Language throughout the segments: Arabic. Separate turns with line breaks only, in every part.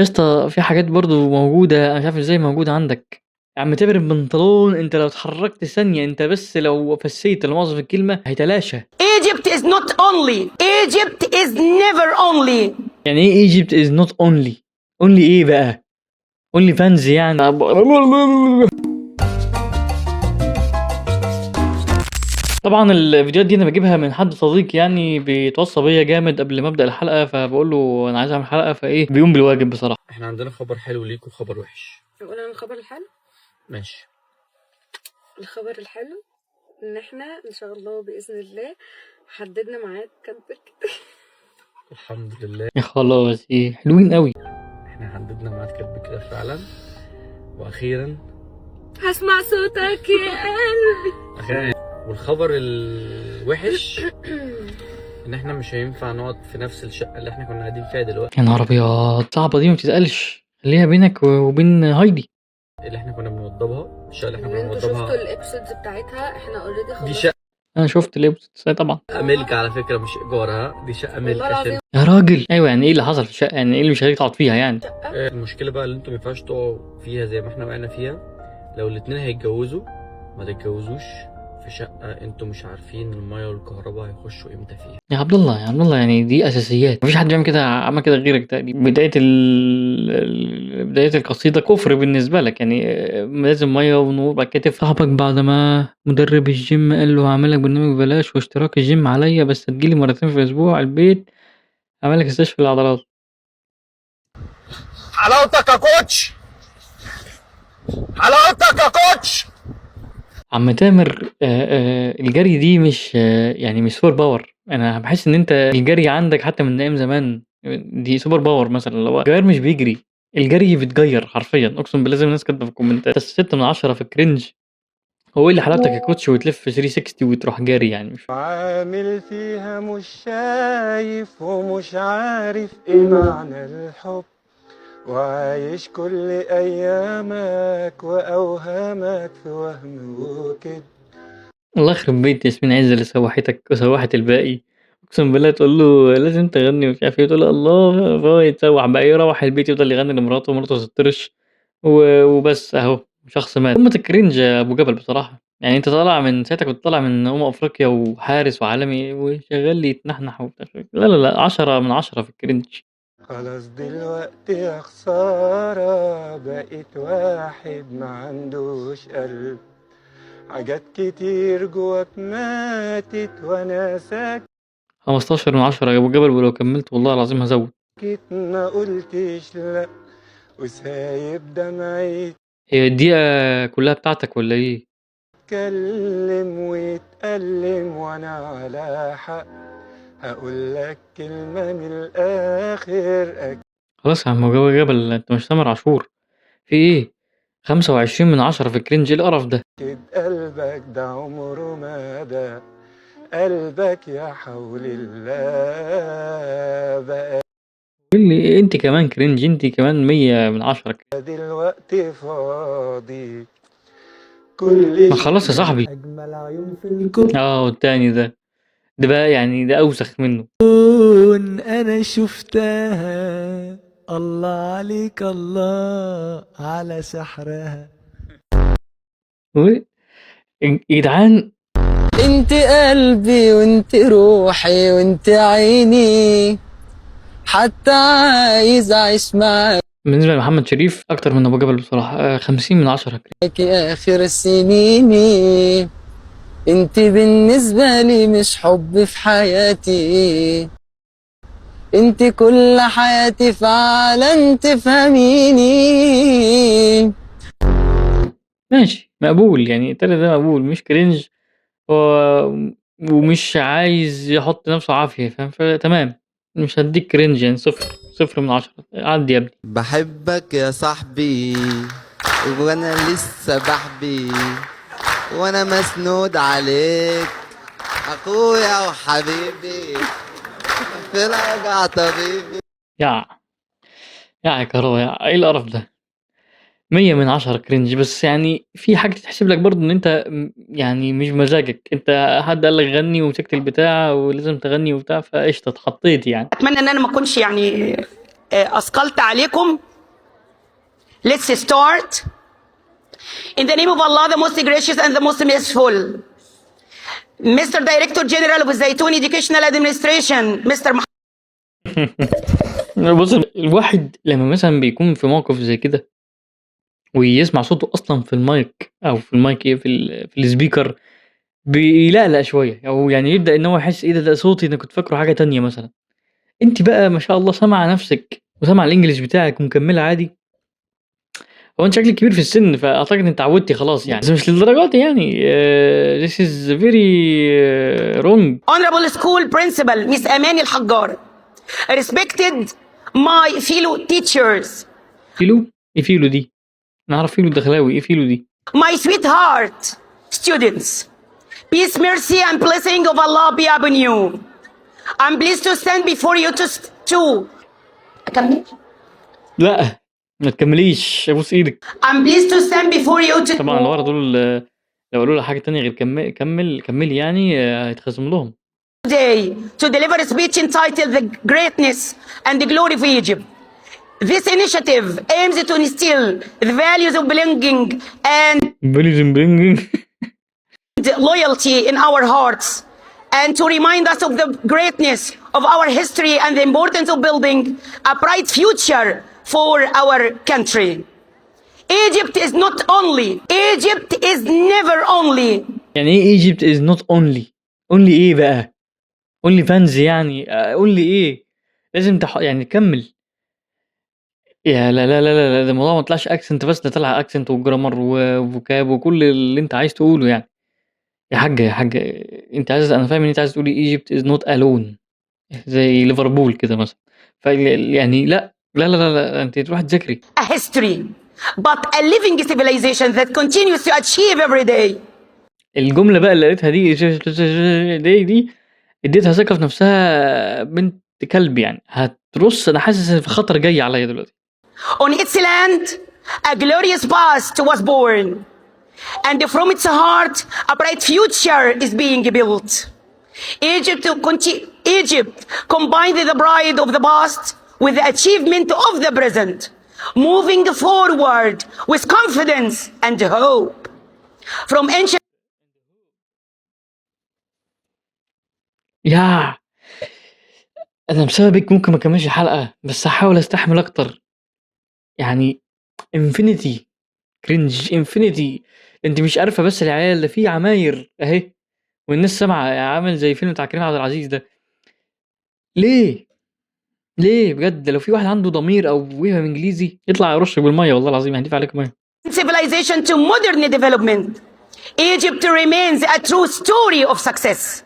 يا اسطى في حاجات برضه موجودة، أنا مش عارف إزاي موجودة عندك. يا عم تامر البنطلون أنت لو اتحركت ثانية، أنت بس لو فسيت لا مؤاخذة في الكلمة هيتلاشى.
Egypt is not only. Egypt is never only.
يعني إيه Egypt is not only؟ only إيه بقى؟ only fans يعني. طبعا الفيديوهات دي أنا بجيبها من حد صديق يعني بيتوصى بيا جامد قبل ما أبدأ الحلقة، فبقول له أنا عايز أعمل حلقة، فإيه بيقوم بالواجب بصراحة.
احنا عندنا خبر حلو ليك وخبر وحش.
نقول انا الخبر الحلو.
ماشي.
الخبر الحلو ان احنا ان شاء الله باذن الله حددنا ميعاد كاتب الكتاب.
الحمد لله.
يا خلاص إيه حلوين قوي.
احنا حددنا ميعاد كاتب كده فعلا، واخيرا
هسمع صوتك يا قلبي.
اخيرا. والخبر الوحش ان احنا مش هينفع نقعد في نفس الشقه اللي احنا كنا قاعدين فيها دلوقتي.
يا نهار أبيض، صعبة دي ما بتتقالش، خليها بينك وبين هايدي.
اللي احنا كنا بنوضبها، الشقه اللي احنا كنا
انتوا شفتوا
بنوضبها
الابيسودز بتاعتها، احنا اوريدي
دي
خلصنا.
شقه
أنا شفت الإبسود طبعا.
ملك على فكره، مش ايجار، ها دي شقه ملك.
والله
عشان
العظيم
يا راجل أيوة، يعني إيه اللي حصل في الشقة؟ يعني إيه اللي مش هتقعد فيها يعني؟
المشكله بقى اللي انتوا ما ينفعش تقعوا فيها زي ما احنا وقعنا فيها. لو الاتنين هيتجوزوا ما تتجوزوش في شقه انتوا مش عارفين الميه والكهرباء هيخشوا امتى فيها.
يا عبد الله يا عبد الله، يعني دي اساسيات، مفيش حد بيعمل كده، عمل كده غيرك تقريبا. بدايه القصيده كفر بالنسبه لك يعني. لازم ميه ونور. بعد كده صاحبك بعد ما مدرب الجيم قال له هعمل لك برنامج ببلاش واشتراك الجيم عليا بس تجيلي مرتين في الاسبوع البيت، عمل لك استشفاء العضلات.
حلاوتك يا كوتش، حلاوتك يا كوتش.
عم تامر الجري دي مش يعني مش سوبر باور. انا بحس ان انت الجري عندك حتى من ايام زمان دي سوبر باور. مثلا لو الجري مش بيجري، الجري بيتغير حرفيا، اقسم بالله زي ما الناس كاتبه في الكومنتات. بس 6 من 10 في الكرنج. هو ايه اللي حلاوتك يا كوتش وتلف 360 وتروح جاري يعني؟ مش
عامل فيها مش شايف ومش عارف ايه معنى الحب، وعايش كل ايامك واوهامك في وهم وكده.
الله يخرب بيت ياسمين عز اللي سوحتك وسوحت الباقي. اقسم بالله تقول له لازم تغني ومش عارف ايه، تقول له الله، فهو يتسوح بقى يروح البيت يفضل يغني لمراته ومراته تطرش وبس. اهو شخص مات. قمة الكرنج يا ابو جبل بصراحة. يعني انت طالع من ساعتها، كنت طالع من افريقيا وحارس وعالمي وشغال لي يتنحنح وبتاع. لا لا لا، 10 من 10 في الكرنج.
خلاص دلوقتي يا خسارة بقيت واحد ما عندوش قلب، حاجات كتير جواك ماتت وانا ساكت
15 من 10 يا ابو جبل، ولو كملت والله العظيم هزود.
ما قلتش لا وسايب دمعي
هي الدقيقة كلها بتاعتك ولا ايه؟
يتكلم ويتألم وانا على حق، هقول لك كلمة من الاخر
خلاص يا عم ابو جبل، انت مش تامر عاشور في ايه؟ 25 من 10 في الكرنج. ايه القرف ده؟
اكيد قلبك ده عمره ما ده قلبك يا حول الله بقى
اللي انت كمان كرنج، انت كمان 100 من 10 كده.
دلوقتي فاضي كل
ما خلاص يا صاحبي.
اجمل عيون في الكون
والتاني ده بقى يعني ده اوسخ منه.
أنا شفتها، الله عليك الله على سحرها.
يا جدعان
انت قلبي وانت روحي وانت عيني، حتى عايز اعيش معاك
بالنسبة لمحمد شريف اكتر من ابو جبل بصراحة. 50 من 10 كرنج.
اخر سنيني. انت بالنسبة لي مش حب في حياتي، انت كل حياتي فعلا تفهميني.
ماشي مقبول يعني، التالت ده مقبول مش كرنج. ومش عايز يحط نفسه عافية، فاهم؟ فتمام، مش هديك كرنج يعني. 0 من 10. عدي يا ابني.
بحبك يا صاحبي وانا لسه بحبي، وانا مسنود عليك اخويا وحبيبي في الوجع طبيبي.
يا كهربا، ايه القرف ده؟ 100 من 10 كرنج. بس يعني في حاجة تتحسب لك برضه، ان انت يعني مش بمزاجك انت، حد قال لك غني ومسكت البتاع ولازم تغني وبتاع، فقشطة اتحطيت يعني.
اتمنى ان انا ما اكونش يعني اثقلت عليكم. Let's start. In the name of Allah, the most gracious and the most merciful. Mr. Director General of Zaytun Educational Administration, Mr.
بص، الواحد لما مثلا بيكون في موقف زي كده ويسمع صوته اصلا في المايك او في المايك ايه في السبيكر، بيلقلق شويه، او يعني يبدا ان هو يحس ايه ده صوتي، انا كنت فاكره حاجه تانية مثلا. انت بقى ما شاء الله سامعه نفسك وسامعه الانجليش بتاعك ومكمله عادي. هو انت شكلك كبير في السن، فاعتقد انت اتعودتي خلاص يعني، بس مش للدرجات دي يعني. this is very wrong.
Honorable School Principal, Miss Amani Al-Haggar. Respected my fellow teachers.
فيلو؟ ايه فيلو دي؟ انا اعرف فيلو الدخلاوي، ايه فيلو دي؟
My sweetheart students. Peace, mercy, and blessing of Allah be upon you. I'm pleased to stand before you to أكمل؟
لا ما تكمليش، ابوس ايدك.
I'm pleased to stand before you to
طبعا اللي ورا دول لو قالوا لها حاجه تانية غير كملي يعني هيتخصم لهم.
today to deliver a speech entitled The Greatness and the Glory of Egypt. This initiative aims to instill the values of belonging and loyalty in our hearts, and to remind us of the greatness of our history and the importance of building a bright future for our country. Egypt is not only. Egypt is never only.
يعني ايه Egypt is not only؟ only ايه بقى؟ only fans يعني؟ only ايه؟ لازم يعني كمل. يا لا لا لا لا، ده الموضوع ما طلعش اكسنت بس، ده طلع اكسنت وجرامر وفوكاب وكل اللي انت عايز تقوله يعني. يا حاجة انت عايز، انا فاهم ان انت عايز تقولي Egypt is not alone زي ليفربول كده مثلا. يعني لا انت تروح تذاكري.
A history, but a living civilization that continues to achieve every day.
الجملة بقى اللي قالتها دي اديتها ثقة في نفسها بنت كلب يعني. هترص، انا حاسس ان في خطر جاي عليا دلوقتي.
On its land, a glorious past was born, and from its heart, a bright future is being built. Egypt combined the pride of the past with the achievement of the present, moving forward with confidence and hope. From ancient
يا انا بسببك ممكن ما اكملش الحلقة، بس هحاول استحمل اكتر يعني. انفينيتي كرنج انفينيتي. انت مش عارفة بس العيال ده في عماير اهي والناس سامعة، عامل زي فيلم بتاع كريم عبد العزيز ده. ليه بجد؟ لو في واحد عنده ضمير او بيفهم انجليزي يطلع يرش بالميه، والله العظيم هندفع عليك ميه.
civilization to modern development, Egypt remains a true story of success.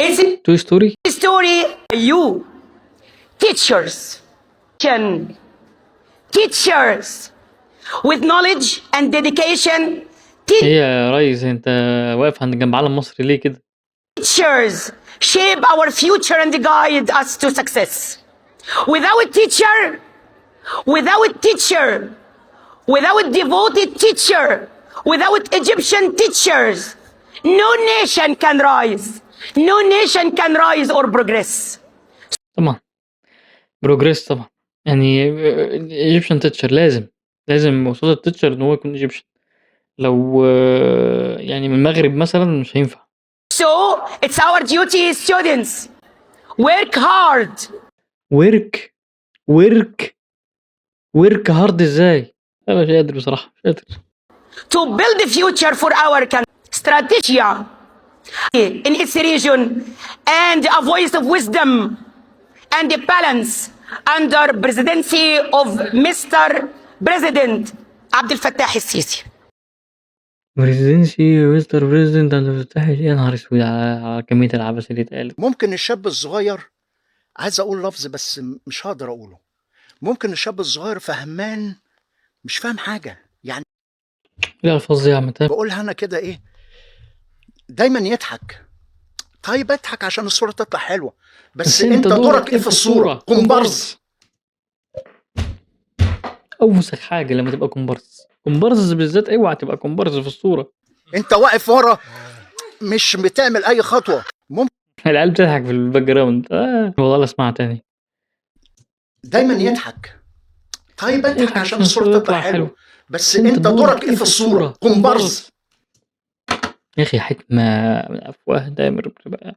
It's
توي ستوري.
a story you, teachers, with knowledge and dedication.
ايه يا ريس، انت واقف عند جنب علم مصر ليه كده؟
Teachers shape our future and guide us to success. Without devoted teacher, without Egyptian teachers, no nation can rise or progress.
طبعا بروجريس طبعا يعني. ايجيبشن تيتشر لازم وصول التيتشر ان هو يكون ايجيبشن. لو يعني من المغرب مثلا مش هينفع.
So it's our duty, students. Work hard. ورك
هارد ازاي؟ انا مش قادر بصراحه، مش قادر.
To build a future for our country. Strategy in its region and a voice of wisdom and balance under presidency of Mr. President Abdel Fattah el-Sisi.
بريزيدنسي مستر بريزيدنت عبد الفتاح. يا نهار اسود على كميه العبث اللي اتقالت.
ممكن الشاب الصغير، عايز اقول لفظ بس مش هقدر اقوله، ممكن الشاب الصغير فهمان مش فاهم حاجه يعني.
لا الفظ يا عم
بقولها انا كده ايه، دايما يضحك. طيب اضحك عشان الصوره تطلع حلوه، بس انت دورك ايه في الصوره؟ كومبارس.
اوسخ حاجه لما تبقى كومبارس بالذات. اوعى تبقى كومبارس في الصوره.
انت واقف ورا مش بتعمل اي خطوه. ممكن
العيال بتضحك في الباك جراوند. والله اسمعها تاني.
دايما يضحك. طيب اضحك عشان الصورة تطلع حلوة، بس
انت
انت دورك ايه في الصورة؟ كومبارس.
يا اخي حكمة من افواه تامر بقى.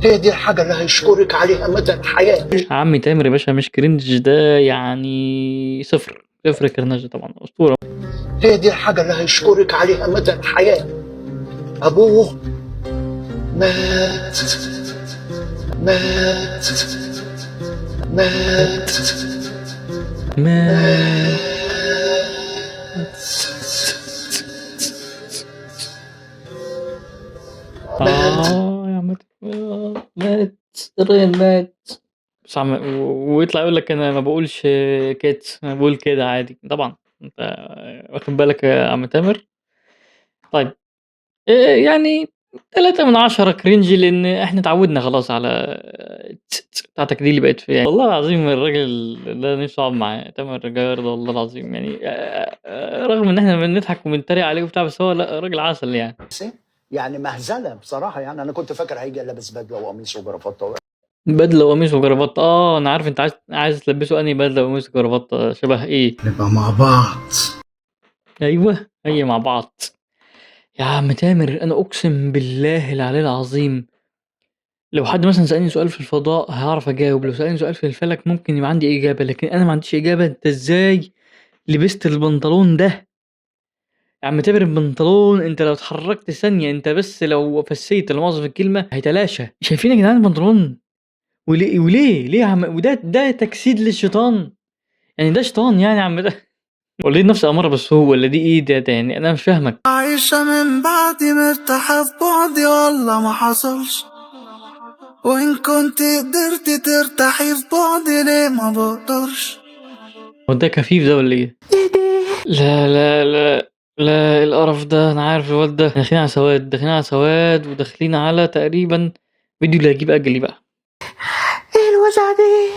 هي دي الحاجة اللي هيشكرك عليها مدى الحياة.
عمي تامر يا باشا مش كرنج ده يعني صفر كرنج طبعا اسطورة.
هي دي الحاجة اللي هيشكرك عليها مدى الحياة. أبوه مات مات مات
مات. يا عم مات. الراجل مات. بس ويطلع يقول لك انا ما بقولش كات، انا بقول كده عادي. طبعا انت واخد بالك يا عم تامر. طيب يعني 3 من 10 كرنج لان احنا اتعودنا خلاص على بتاعتك دي اللي بقت فيها. والله العظيم الراجل ده نفسي اقعد معاه تامر جار ده والله العظيم يعني رغم ان احنا بنضحك وبنتريق عليه وبتاع بس هو لا راجل عسل يعني.
يعني مهزلة بصراحة. يعني أنا كنت فاكر هيجي لابس بدلة وقميص وجرافطة.
بدلة وقميص وجرافطة. انا عارف انت عايز تلبسه انهي بدلة وقميص وجرافطة شبه ايه.
نبقى مع بعض.
ايوه هي مع بعض. يا عم تامر انا اقسم بالله العلي العظيم لو حد مثلا سألني سؤال في الفضاء هعرف اجاوب، لو سألني سؤال في الفلك ممكن يبقى عندي اجابة، لكن انا ما عنديش اجابة. انت ازاي لبست البنطلون ده يا عم تامر؟ البنطلون انت لو اتحركت ثانية، انت بس لو فسيت الموظف الكلمة هيتلاشى. شايفين يا جدعان البنطلون؟ وليه يا عم؟ وده تجسيد للشيطان يعني. ده شيطان يعني يا عم ده ولا دي نفس أمارة بس هو ولا دي ايه ده يعني انا مش فاهمك.
عايشة من بعدي مرتاحة في بعدي والله ما حصلش، وإن كنت قدرت ترتاحي في بعدي ليه ما بقدرش.
هو ده كفيف ده ولا ايه؟ لا لا لا لا القرف ده. انا عارف الواد ده داخلين على سواد وداخلين على تقريبا فيديو اللي هيجيب اجلي بقى.
ايه الوجع دي؟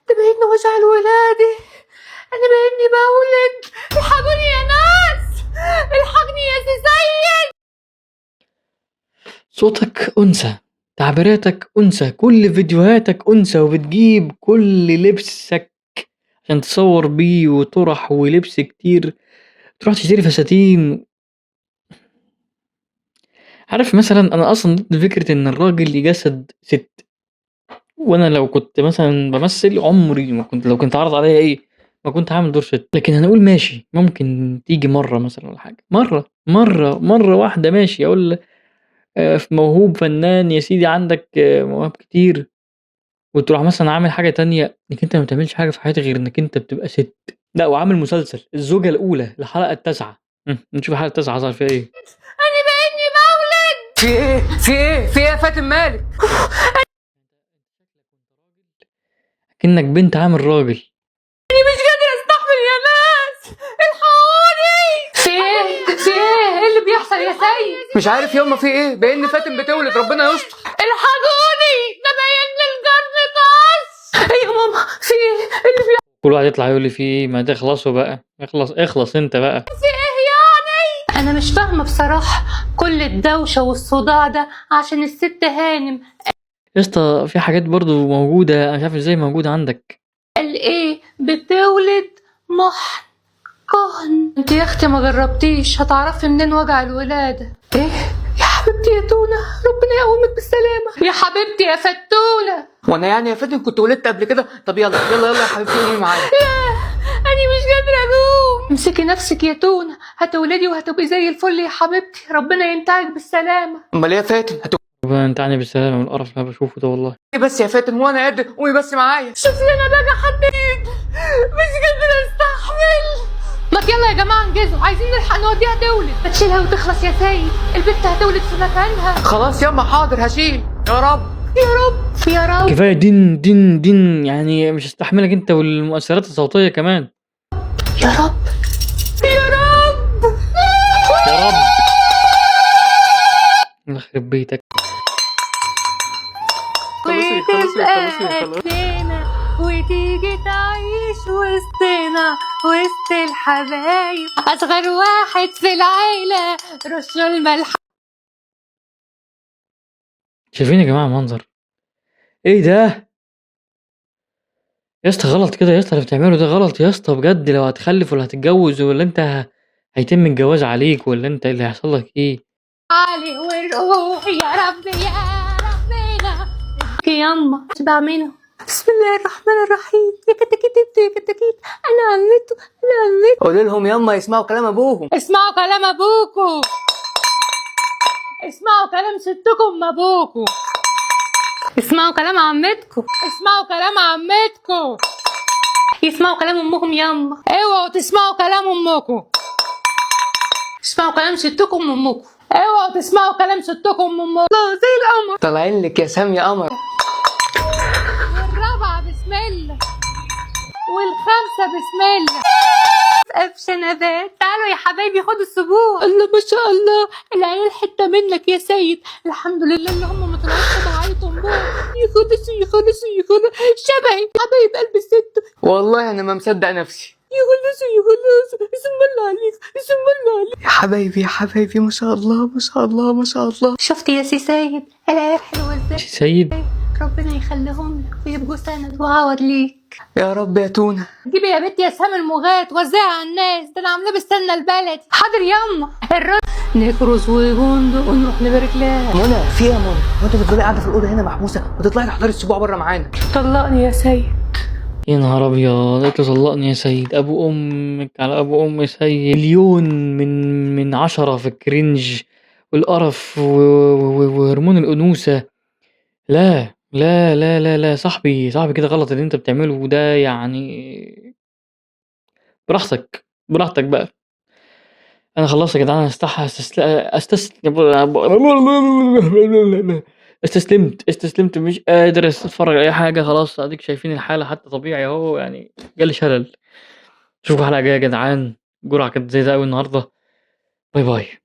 ده بقيتني وجع الولادة. انا بقيتني بولد. الحقوني يا ناس، الحقني يا سيد.
صوتك انثى، تعبيراتك انثى، كل فيديوهاتك انثى، وبتجيب كل لبسك عشان تصور بيه وطرح ولبس كتير، تروح تشتري فساتين. عارف مثلا انا اصلا ضد فكرة ان الراجل يجسد ست، وانا لو كنت مثلا بمثل عمري ما كنت، لو كنت عرض عليا ايه ما كنت هعمل دور ست. لكن هنقول ماشي ممكن تيجي مرة مثلا ولا حاجة، مرة واحدة ماشي اقول موهوب فنان يا سيدي عندك مواهب كتير، وتروح مثلا عامل حاجة تانية انك انت ما بتعملش حاجة في حياتك غير انك انت بتبقى ست. لا وعامل مسلسل الزوجة الاولى الحلقة التاسعة. نشوف الحلقة التاسعة حصل فيها ايه.
انا بقيتني بولد. في ايه يا فاتن مالك؟
كأنك بنت عامل راجل.
انا مش قادرة استحمل يا ناس، الحقوني. في ايه اللي بيحصل يا سيد؟
مش عارف ياما في إيه، بإن فاتن بتولد ربنا يستر.
الحقوني، ده باين لي القرن طاس. يا ماما في ايه اللي بيحصل؟
كل واحد يطلع يقول لي في ايه، ما تخلصوا بقى، اخلص انت بقى.
في ايه يعني؟ انا مش فاهمة بصراحة كل الدوشة والصداع ده عشان الست هانم.
يا اسطى في حاجات برضو موجودة انا مش عارف ازاي موجودة عندك.
قال ايه؟ بتولد محن كهن. انت يا اختي ما جربتيش، هتعرفي منين وجع الولادة؟ ايه يا حبيبتي يا تونة، ربنا يقومك بالسلامة يا حبيبتي يا فتولة.
وأنا يعني يا فاتن كنت ولدت قبل كده؟ طب يلا يا حبيبتي قومي معايا.
انا مش قادرة اقوم. امسكي نفسك يا تونة، هتولدي وهتبقي زي الفل يا حبيبتي، ربنا ينتهك بالسلامة.
أمال إيه يا فاتن؟
ربنا ينتعني بالسلامة من القرف اللي انا بشوفه ده والله.
بس يا فاتن هو أنا قادر؟ قومي بس معايا.
شوفي انا بقى حديد، مش قادرة استحمل. ما يلا يا جماعة انجزوا، عايزين نلحق نوديها تولد. هتشيلها وتخلص يا سيد، البت هتولد في مكانها.
خلاص ياما حاضر هشيل. يا رب
يا رب يا رب.
كفاية دين يعني مش هستحملك انت والمؤثرات الصوتية كمان.
يا رب يا رب
يا رب الله يخرب بيتك.
وتبقى وتيجي تعيش وسطنا وسط الحبايب، أصغر واحد في العيلة رشوا الملح.
شايفين يا جماعة المنظر ايه ده؟ يا اسطى غلط كده يا اسطى، اللي بتعمله ده غلط يا اسطى بجد. لو هتخلف ولا هتتجوز ولا انت هيتم الجواز عليك ولا انت اللي هيحصل لك ايه؟
علي والروح يا رب يا ربنا ياما بعمله. بسم الله الرحمن الرحيم. يا كتاكيت يا كتاكيت، انا عمته.
قول لهم ياما يسمعوا كلام ابوهم.
اسمعوا كلام ابوكوا، اسمعوا كلام ستكم ابوكوا، اسمعوا كلام عمتكم، اسمعوا كلام عمتكم، يسمعوا كلام امكم ياما. اوعوا تسمعوا كلام امكم، اسمعوا كلام ستكم وامكم. اوعوا تسمعوا كلام ستكم وامكم. الله زي القمر.
طالعين لك يا سام يا قمر.
والرابعة بسم الله، والخامسة بسم الله. قفش نبات. تعالوا يا حبايبي خدوا السبوع. الله ما شاء الله، العيال حتة منك يا سيد. الحمد لله اللي هم ما طلعوش بعيطوا امبارح. يخلصوا شبهي حبايب قلب الست.
والله انا ما مصدق نفسي.
يخلصوا اسم الله عليك، اسم الله عليك
يا حبايبي ما شاء الله ما شاء الله ما شاء الله.
شفت يا سي سيد العيال حلوة ازاي؟
سيد
ربنا يخليهم لك ويبقوا سند وعوض ليك
يا رب يا تونة.
جيبي يا بنتي يا سام المغات وزعها على الناس، ده انا عاملاه بالسمنه البلدي. حاضر ياما. الرز نكرز وبندق ونروح نبارك لها.
منى في يا منى، وانت تفضلي قاعده في الاوضه هنا محبوسه وتطلعي تحضري السبوع بره معانا؟
طلقني يا سيد.
يا نهار ابيض، قلت طلقني يا سيد. ابو امك على ابو ام سيد. مليون من 10 في الكرنج والقرف وهرمون الانوثه. لا لا لا لا لا صاحبي كده غلط اللي انت بتعمله ده يعني. براحتك بقى. انا خلاص يا جدعان استسلمت مش قادر اتفرج على اي حاجه. خلاص اديك شايفين الحاله حتى طبيعي اهو يعني جالي شلل. اشوفكم حلقه جايه يا جدعان. جرعه كانت زي ده قوي النهارده. باي باي.